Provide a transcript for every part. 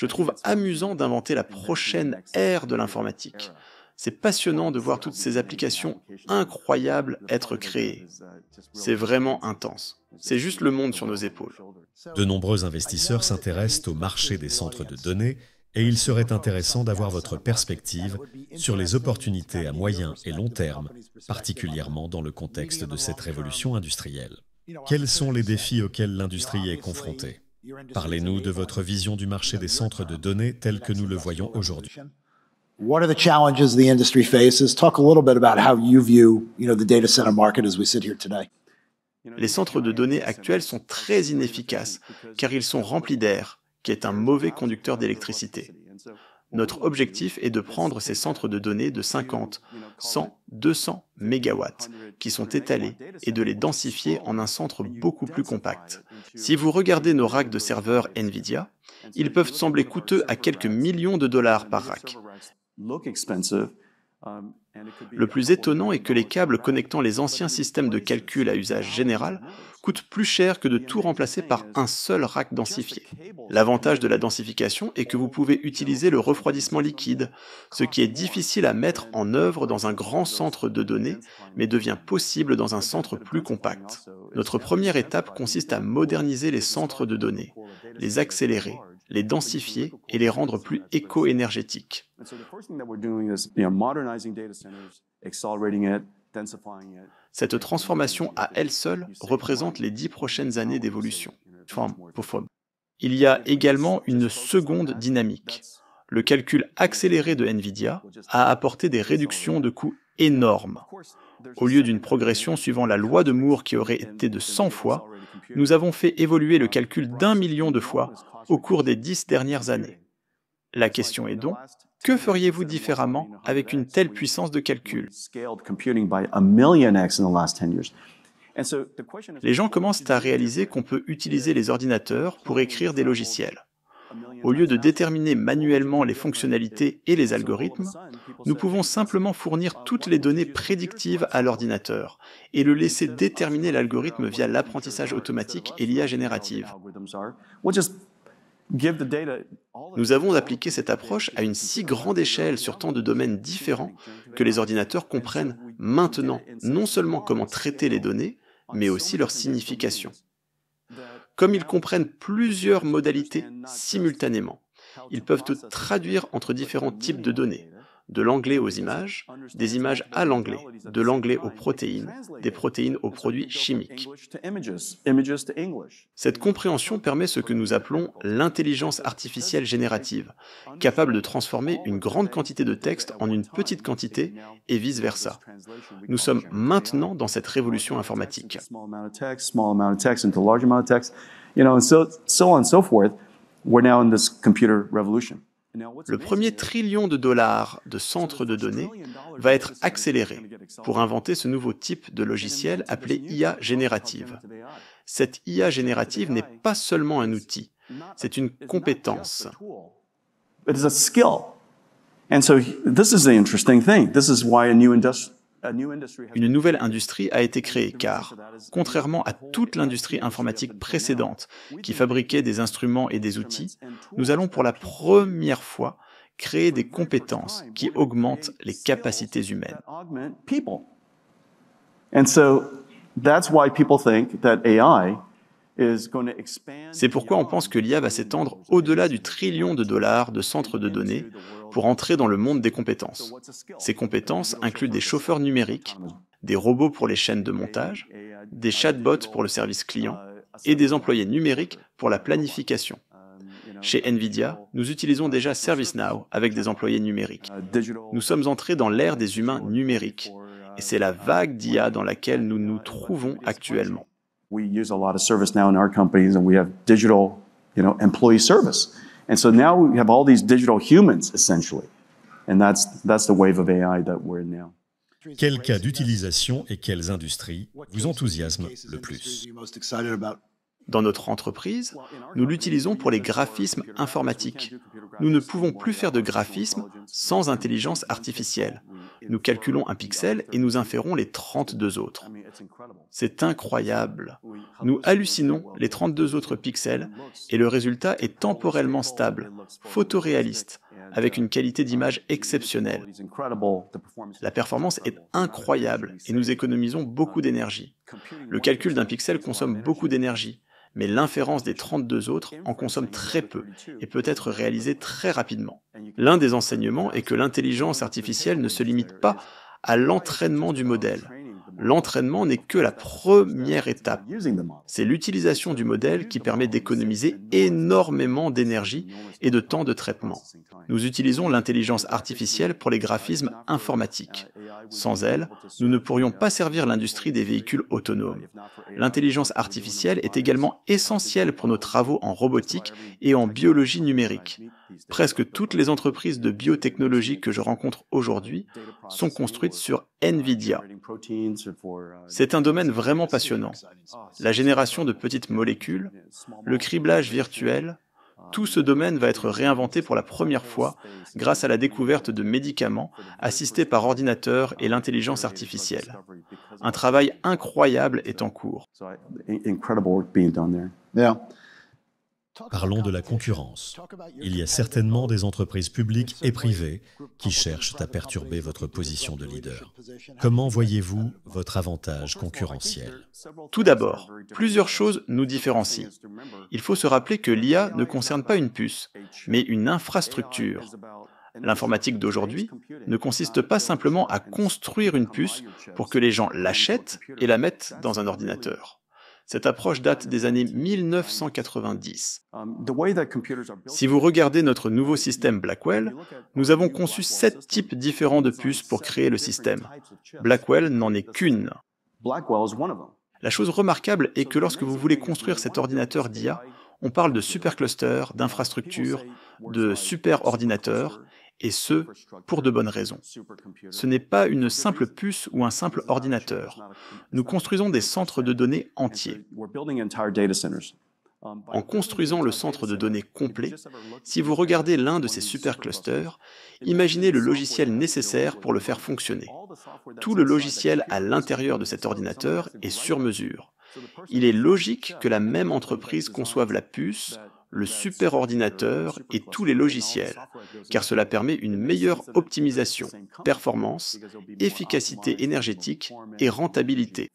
Je trouve amusant d'inventer la prochaine ère de l'informatique. C'est passionnant de voir toutes ces applications incroyables être créées. C'est vraiment intense. C'est juste le monde sur nos épaules. De nombreux investisseurs s'intéressent au marché des centres de données et il serait intéressant d'avoir votre perspective sur les opportunités à moyen et long terme, particulièrement dans le contexte de cette révolution industrielle. Quels sont les défis auxquels l'industrie est confrontée? Parlez-nous de votre vision du marché des centres de données tel que nous le voyons aujourd'hui. What are the challenges the industry faces? Talk a little bit about how you view, the data center market as we sit here today. Les centres de données actuels sont très inefficaces car ils sont remplis d'air, qui est un mauvais conducteur d'électricité. Notre objectif est de prendre ces centres de données de 50, 100, 200 mégawatts qui sont étalés et de les densifier en un centre beaucoup plus compact. Si vous regardez nos racks de serveurs NVIDIA, ils peuvent sembler coûteux à quelques millions de dollars par rack. Le plus étonnant est que les câbles connectant les anciens systèmes de calcul à usage général coûtent plus cher que de tout remplacer par un seul rack densifié. L'avantage de la densification est que vous pouvez utiliser le refroidissement liquide, ce qui est difficile à mettre en œuvre dans un grand centre de données, mais devient possible dans un centre plus compact. Notre première étape consiste à moderniser les centres de données, les accélérer, les densifier et les rendre plus éco-énergétiques. Cette transformation à elle seule représente les 10 prochaines années d'évolution. Il y a également une seconde dynamique. Le calcul accéléré de NVIDIA a apporté des réductions de coûts énormes. Au lieu d'une progression suivant la loi de Moore qui aurait été de 100 fois, nous avons fait évoluer le calcul d'1 million de fois au cours des 10 dernières années. La question est donc, que feriez-vous différemment avec une telle puissance de calcul? Les gens commencent à réaliser qu'on peut utiliser les ordinateurs pour écrire des logiciels. Au lieu de déterminer manuellement les fonctionnalités et les algorithmes, nous pouvons simplement fournir toutes les données prédictives à l'ordinateur et le laisser déterminer l'algorithme via l'apprentissage automatique et l'IA générative. Nous avons appliqué cette approche à une si grande échelle sur tant de domaines différents que les ordinateurs comprennent maintenant non seulement comment traiter les données, mais aussi leur signification. Comme ils comprennent plusieurs modalités simultanément, ils peuvent traduire entre différents types de données, de l'anglais aux images, des images à l'anglais, de l'anglais aux protéines, des protéines aux produits chimiques. Cette compréhension permet ce que nous appelons l'intelligence artificielle générative, capable de transformer une grande quantité de texte en une petite quantité et vice-versa. Nous sommes maintenant dans cette révolution informatique. Le premier trillion de dollars de centres de données va être accéléré pour inventer ce nouveau type de logiciel appelé IA générative. Cette IA générative n'est pas seulement un outil, c'est une compétence. Une nouvelle industrie a été créée car, contrairement à toute l'industrie informatique précédente qui fabriquait des instruments et des outils, nous allons pour la première fois créer des compétences qui augmentent les capacités humaines. C'est pourquoi on pense que l'IA va s'étendre au-delà du trillion de dollars de centres de données pour entrer dans le monde des compétences. Ces compétences incluent des chauffeurs numériques, des robots pour les chaînes de montage, des chatbots pour le service client et des employés numériques pour la planification. Chez NVIDIA, nous utilisons déjà ServiceNow avec des employés numériques. Nous sommes entrés dans l'ère des humains numériques et c'est la vague d'IA dans laquelle nous nous trouvons actuellement. We use a lot of ServiceNow in our companies, and we have digital, employee service. And so now we have all these digital humans, essentially. And that's the wave of AI that we're in now. Quels cas d'utilisation et quelles industries vous enthousiasment le plus? Dans notre entreprise, nous l'utilisons pour les graphismes informatiques. Nous ne pouvons plus faire de graphisme sans intelligence artificielle. Nous calculons un pixel et nous inférons les 32 autres. C'est incroyable. Nous hallucinons les 32 autres pixels et le résultat est temporellement stable, photoréaliste, avec une qualité d'image exceptionnelle. La performance est incroyable et nous économisons beaucoup d'énergie. Le calcul d'un pixel consomme beaucoup d'énergie, mais l'inférence des 32 autres en consomme très peu et peut être réalisée très rapidement. L'un des enseignements est que l'intelligence artificielle ne se limite pas à l'entraînement du modèle. L'entraînement n'est que la première étape. C'est l'utilisation du modèle qui permet d'économiser énormément d'énergie et de temps de traitement. Nous utilisons l'intelligence artificielle pour les graphismes informatiques. Sans elle, nous ne pourrions pas servir l'industrie des véhicules autonomes. L'intelligence artificielle est également essentielle pour nos travaux en robotique et en biologie numérique. Presque toutes les entreprises de biotechnologie que je rencontre aujourd'hui sont construites sur NVIDIA. C'est un domaine vraiment passionnant. La génération de petites molécules, le criblage virtuel, tout ce domaine va être réinventé pour la première fois grâce à la découverte de médicaments assistés par ordinateur et l'intelligence artificielle. Un travail incroyable est en cours. Parlons de la concurrence. Il y a certainement des entreprises publiques et privées qui cherchent à perturber votre position de leader. Comment voyez-vous votre avantage concurrentiel? Tout d'abord, plusieurs choses nous différencient. Il faut se rappeler que l'IA ne concerne pas une puce, mais une infrastructure. L'informatique d'aujourd'hui ne consiste pas simplement à construire une puce pour que les gens l'achètent et la mettent dans un ordinateur. Cette approche date des années 1990. Si vous regardez notre nouveau système Blackwell, nous avons conçu 7 types différents de puces pour créer le système. Blackwell n'en est qu'une. La chose remarquable est que lorsque vous voulez construire cet ordinateur d'IA, on parle de supercluster, d'infrastructure, de superordinateur, et ce, pour de bonnes raisons. Ce n'est pas une simple puce ou un simple ordinateur. Nous construisons des centres de données entiers. En construisant le centre de données complet, si vous regardez l'un de ces superclusters, imaginez le logiciel nécessaire pour le faire fonctionner. Tout le logiciel à l'intérieur de cet ordinateur est sur mesure. Il est logique que la même entreprise conçoive la puce, le superordinateur et tous les logiciels, car cela permet une meilleure optimisation, performance, efficacité énergétique et rentabilité.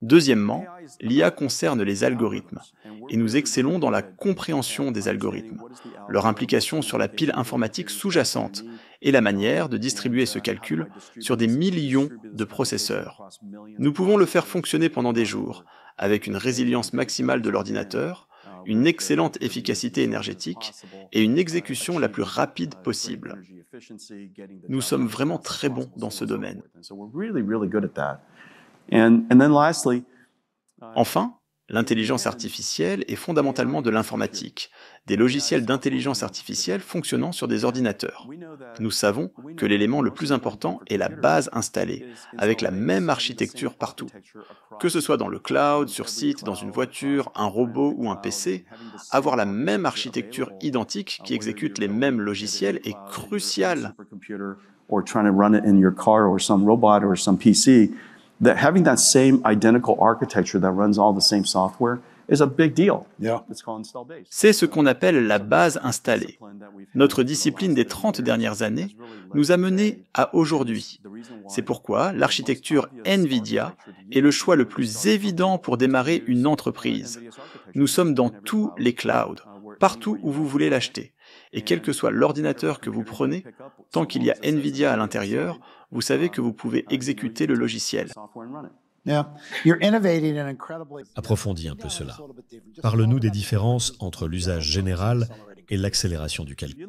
Deuxièmement, l'IA concerne les algorithmes, et nous excellons dans la compréhension des algorithmes, leur implication sur la pile informatique sous-jacente et la manière de distribuer ce calcul sur des millions de processeurs. Nous pouvons le faire fonctionner pendant des jours, avec une résilience maximale de l'ordinateur, une excellente efficacité énergétique et une exécution la plus rapide possible. Nous sommes vraiment très bons dans ce domaine. Enfin, l'intelligence artificielle est fondamentalement de l'informatique, des logiciels d'intelligence artificielle fonctionnant sur des ordinateurs. Nous savons que l'élément le plus important est la base installée, avec la même architecture partout. Que ce soit dans le cloud, sur site, dans une voiture, un robot ou un PC, avoir la même architecture identique qui exécute les mêmes logiciels est crucial. That having that same identical architecture that runs all the same software is a big deal. It's called install base. C'est ce qu'on appelle la base installée. Notre discipline des 30 dernières années nous a menés à aujourd'hui. C'est pourquoi l'architecture NVIDIA est le choix le plus évident pour démarrer une entreprise. Nous sommes dans tous les clouds, partout où vous voulez l'acheter. Et quel que soit l'ordinateur que vous prenez, tant qu'il y a NVIDIA à l'intérieur, vous savez que vous pouvez exécuter le logiciel. Approfondis un peu cela. Parle-nous des différences entre l'usage général et l'accélération du calcul.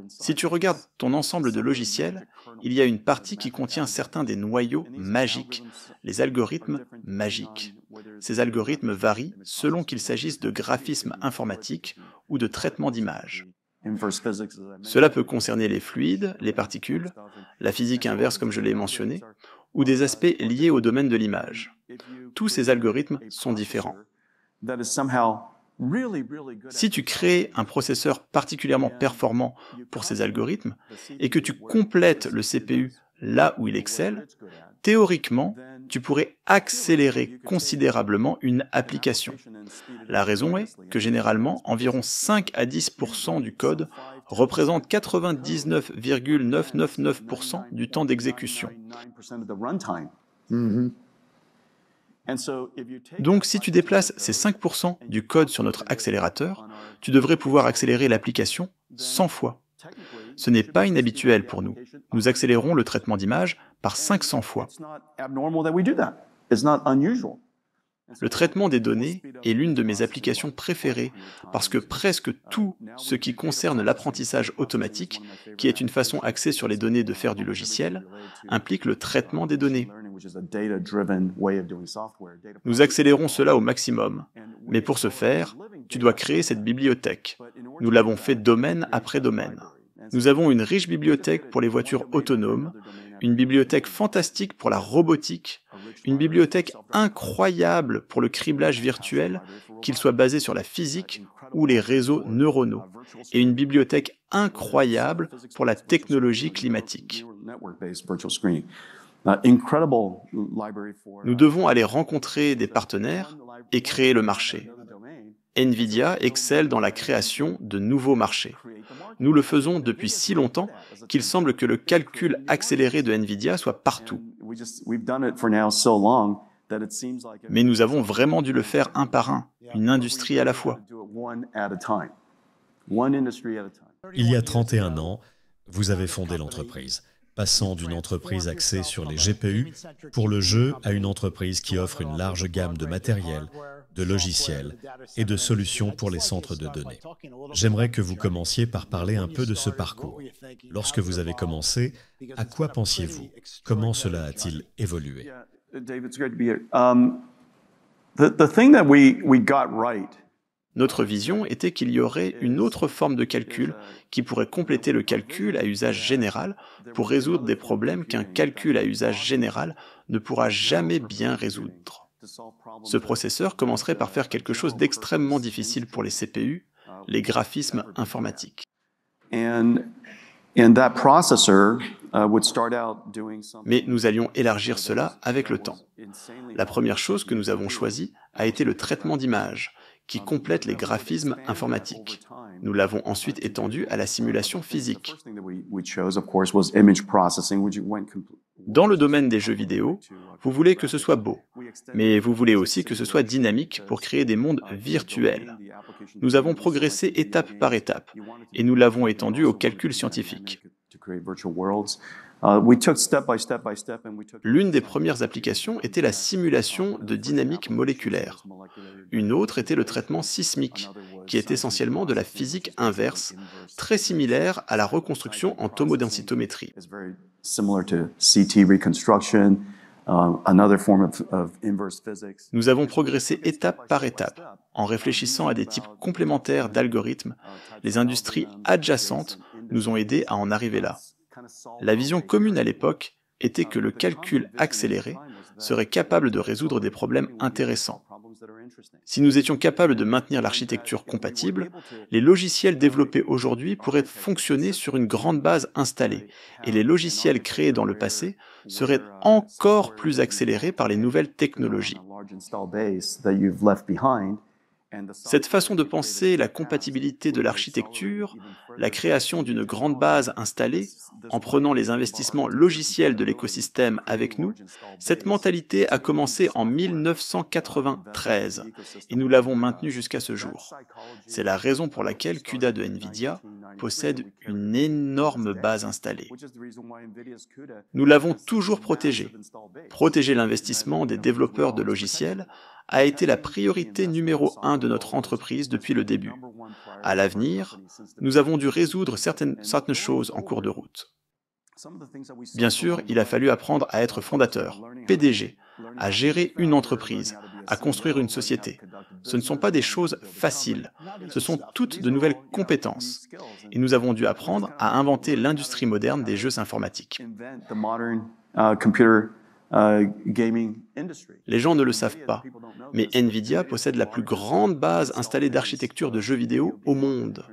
Si tu regardes ton ensemble de logiciels, il y a une partie qui contient certains des noyaux magiques, les algorithmes magiques. Ces algorithmes varient selon qu'il s'agisse de graphisme informatique ou de traitement d'images. Cela peut concerner les fluides, les particules, la physique inverse comme je l'ai mentionné, ou des aspects liés au domaine de l'image. Tous ces algorithmes sont différents. Si tu crées un processeur particulièrement performant pour ces algorithmes et que tu complètes le CPU là où il excelle, théoriquement, tu pourrais accélérer considérablement une application. La raison est que généralement, environ 5 à 10% du code représente 99,999% du temps d'exécution. Donc si tu déplaces ces 5% du code sur notre accélérateur, tu devrais pouvoir accélérer l'application 100 fois. Ce n'est pas inhabituel pour nous. Nous accélérons le traitement d'image par 500 fois. Le traitement des données est l'une de mes applications préférées parce que presque tout ce qui concerne l'apprentissage automatique, qui est une façon axée sur les données de faire du logiciel, implique le traitement des données. Nous accélérons cela au maximum, mais pour ce faire, tu dois créer cette bibliothèque. Nous l'avons fait domaine après domaine. Nous avons une riche bibliothèque pour les voitures autonomes, une bibliothèque fantastique pour la robotique, une bibliothèque incroyable pour le criblage virtuel, qu'il soit basé sur la physique ou les réseaux neuronaux, et une bibliothèque incroyable pour la technologie climatique. Nous devons aller rencontrer des partenaires et créer le marché. NVIDIA excelle dans la création de nouveaux marchés. Nous le faisons depuis si longtemps qu'il semble que le calcul accéléré de NVIDIA soit partout. Mais nous avons vraiment dû le faire un par un, une industrie à la fois. Il y a 31 ans, vous avez fondé l'entreprise, passant d'une entreprise axée sur les GPU pour le jeu à une entreprise qui offre une large gamme de matériel, de logiciels et de solutions pour les centres de données. J'aimerais que vous commenciez par parler un peu de ce parcours. Lorsque vous avez commencé, à quoi pensiez-vous? Comment cela a-t-il évolué? Notre vision était qu'il y aurait une autre forme de calcul qui pourrait compléter le calcul à usage général pour résoudre des problèmes qu'un calcul à usage général ne pourra jamais bien résoudre. Ce processeur commencerait par faire quelque chose d'extrêmement difficile pour les CPU, les graphismes informatiques. Mais nous allions élargir cela avec le temps. La première chose que nous avons choisie a été le traitement d'image, qui complète les graphismes informatiques. Nous l'avons ensuite étendu à la simulation physique. Dans le domaine des jeux vidéo, vous voulez que ce soit beau, mais vous voulez aussi que ce soit dynamique pour créer des mondes virtuels. Nous avons progressé étape par étape, et nous l'avons étendu au calcul scientifique. L'une des premières applications était la simulation de dynamique moléculaire. Une autre était le traitement sismique, qui est essentiellement de la physique inverse, très similaire à la reconstruction en tomodensitométrie. Nous avons progressé étape par étape, en réfléchissant à des types complémentaires d'algorithmes. Les industries adjacentes nous ont aidés à en arriver là. La vision commune à l'époque était que le calcul accéléré serait capable de résoudre des problèmes intéressants. Si nous étions capables de maintenir l'architecture compatible, les logiciels développés aujourd'hui pourraient fonctionner sur une grande base installée, et les logiciels créés dans le passé seraient encore plus accélérés par les nouvelles technologies. Cette façon de penser la compatibilité de l'architecture, la création d'une grande base installée, en prenant les investissements logiciels de l'écosystème avec nous, cette mentalité a commencé en 1993 et nous l'avons maintenue jusqu'à ce jour. C'est la raison pour laquelle CUDA de NVIDIA possède une énorme base installée. Nous l'avons toujours protégée. Protéger l'investissement des développeurs de logiciels a été la priorité numéro 1 de notre entreprise depuis le début. À l'avenir, nous avons dû résoudre certaines choses en cours de route. Bien sûr, il a fallu apprendre à être fondateur, PDG, à gérer une entreprise, à construire une société. Ce ne sont pas des choses faciles, ce sont toutes de nouvelles compétences. Et nous avons dû apprendre à inventer l'industrie moderne des jeux informatiques. gaming industry. Les gens ne le savent pas, mais Nvidia possède la plus grande base installée d'architecture de jeux vidéo au monde.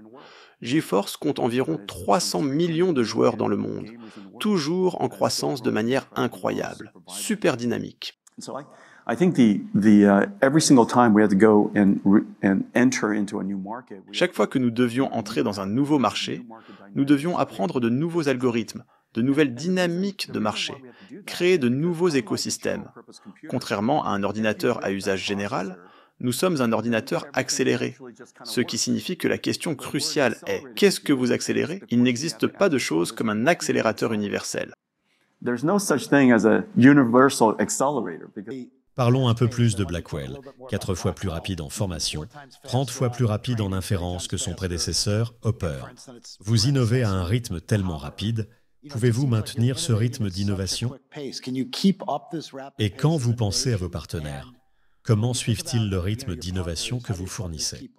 GeForce compte environ 300 millions de joueurs dans le monde, toujours en croissance de manière incroyable, super dynamique. I think every single time we had to go and enter into a new market. Chaque fois que nous devions entrer dans un nouveau marché, nous devions apprendre de nouveaux algorithmes, de nouvelles dynamiques de marché, créer de nouveaux écosystèmes. Contrairement à un ordinateur à usage général, nous sommes un ordinateur accéléré, ce qui signifie que la question cruciale est « qu'est-ce que vous accélérez ?» Il n'existe pas de chose comme un accélérateur universel. There's no such thing as a universal accelerator because Parlons un peu plus de Blackwell, 4 fois plus rapide en formation, 30 fois plus rapide en inférence que son prédécesseur, Hopper. Vous innovez à un rythme tellement rapide, pouvez-vous maintenir ce rythme d'innovation? Et quand vous pensez à vos partenaires, comment suivent-ils le rythme d'innovation que vous fournissez?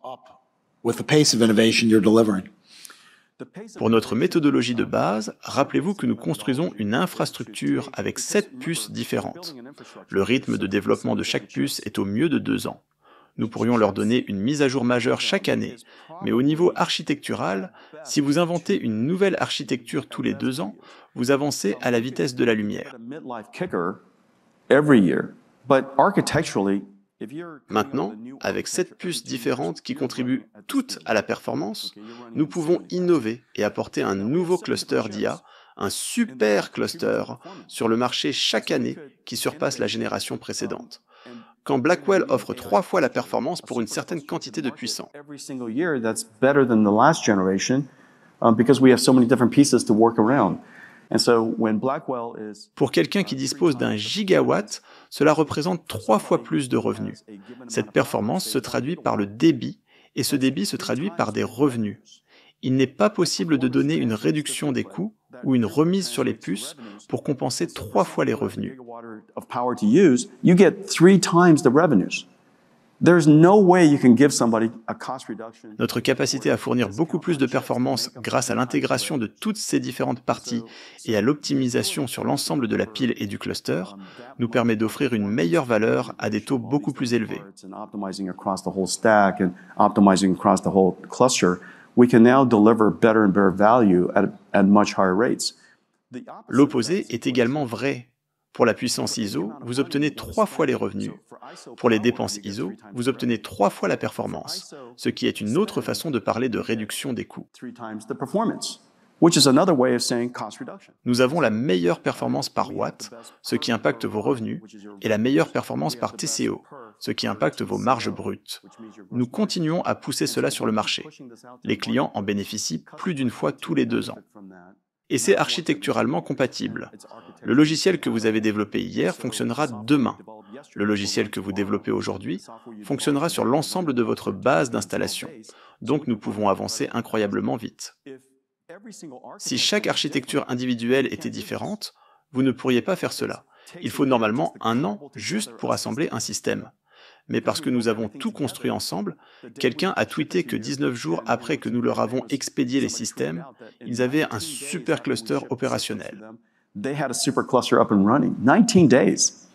Pour notre méthodologie de base, rappelez-vous que nous construisons une infrastructure avec 7 puces différentes. Le rythme de développement de chaque puce est au mieux de 2 ans. Nous pourrions leur donner une mise à jour majeure chaque année, mais au niveau architectural, si vous inventez une nouvelle architecture tous les 2 ans, vous avancez à la vitesse de la lumière. Maintenant, avec 7 puces différentes qui contribuent toutes à la performance, nous pouvons innover et apporter un nouveau cluster d'IA, un super cluster, sur le marché chaque année qui surpasse la génération précédente. Quand Blackwell offre 3 fois la performance pour une certaine quantité de puissance. Pour quelqu'un qui dispose d'un gigawatt, cela représente 3 fois plus de revenus. Cette performance se traduit par le débit, et ce débit se traduit par des revenus. Il n'est pas possible de donner une réduction des coûts ou une remise sur les puces pour compenser 3 fois les revenus. Notre capacité à fournir beaucoup plus de performance grâce à l'intégration de toutes ces différentes parties et à l'optimisation sur l'ensemble de la pile et du cluster nous permet d'offrir une meilleure valeur à des taux beaucoup plus élevés. L'opposé est également vrai. Pour la puissance ISO, vous obtenez 3 fois les revenus. Pour les dépenses ISO, vous obtenez 3 fois la performance, ce qui est une autre façon de parler de réduction des coûts. Nous avons la meilleure performance par watt, ce qui impacte vos revenus, et la meilleure performance par TCO, ce qui impacte vos marges brutes. Nous continuons à pousser cela sur le marché. Les clients en bénéficient plus d'une fois tous les 2 ans. Et c'est architecturalement compatible. Le logiciel que vous avez développé hier fonctionnera demain. Le logiciel que vous développez aujourd'hui fonctionnera sur l'ensemble de votre base d'installation. Donc nous pouvons avancer incroyablement vite. Si chaque architecture individuelle était différente, vous ne pourriez pas faire cela. Il faut normalement 1 an juste pour assembler un système. Mais parce que nous avons tout construit ensemble, quelqu'un a tweeté que 19 jours après que nous leur avons expédié les systèmes, ils avaient un super cluster opérationnel. They had a super cluster up and running, 19 days.